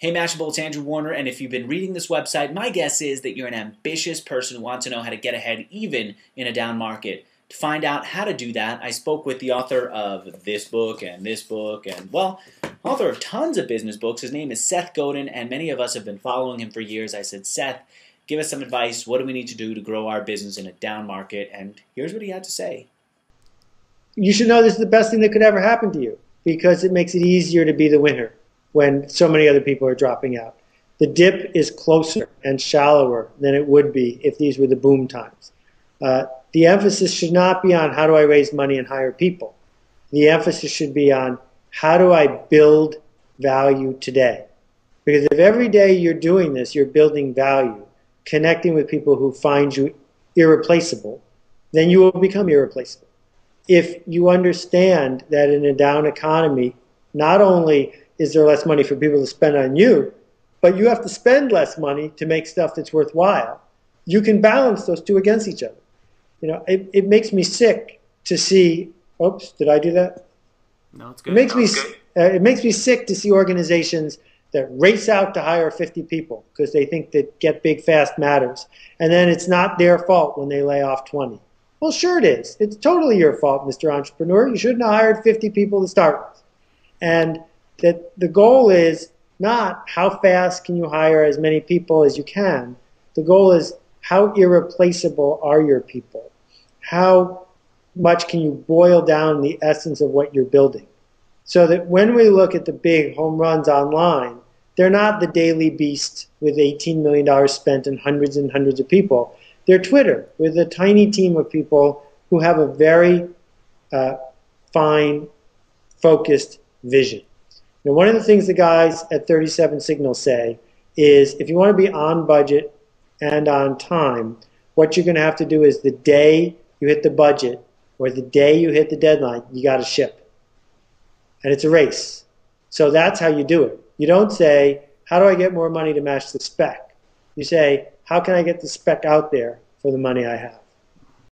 Hey Mashable, it's Andrew Warner, and if you've been reading this website, my guess is that you're an ambitious person who wants to know how to get ahead even in a down market. To find out how to do that, I spoke with the author of this book, and, well, author of tons of business books. His name is Seth Godin, and many of us have been following him for years. I said, Seth, give us some advice. What do we need to do to grow our business in a down market? And here's what he had to say. You should know this is the best thing that could ever happen to you because it makes it easier to be the winner when so many other people are dropping out. The dip is closer and shallower than it would be if these were the boom times. The emphasis should not be on how do I raise money and hire people. The emphasis should be on how do I build value today. Because if every day you're doing this, you're building value, connecting with people who find you irreplaceable, then you will become irreplaceable. If you understand that in a down economy, not only is there less money for people to spend on you, but you have to spend less money to make stuff that's worthwhile, you can balance those two against each other. You know, it makes me sick to see, oops, did I do that? No, it's good. It makes me sick to see organizations that race out to hire 50 people because they think that get big fast matters. And then it's not their fault when they lay off 20. Well, sure it is. It's totally your fault, Mr. Entrepreneur. You shouldn't have hired 50 people to start with. And that the goal is not how fast can you hire as many people as you can. The goal is how irreplaceable are your people? How much can you boil down the essence of what you're building? So that when we look at the big home runs online, they're not the Daily Beast with $18 million spent and hundreds of people. They're Twitter with a tiny team of people who have a very fine, focused vision. Now, one of the things the guys at 37 Signal say is if you want to be on budget and on time, what you're going to have to do is the day you hit the budget or the day you hit the deadline, you got to ship. And it's a race. So that's how you do it. You don't say, how do I get more money to match the spec? You say, how can I get the spec out there for the money I have?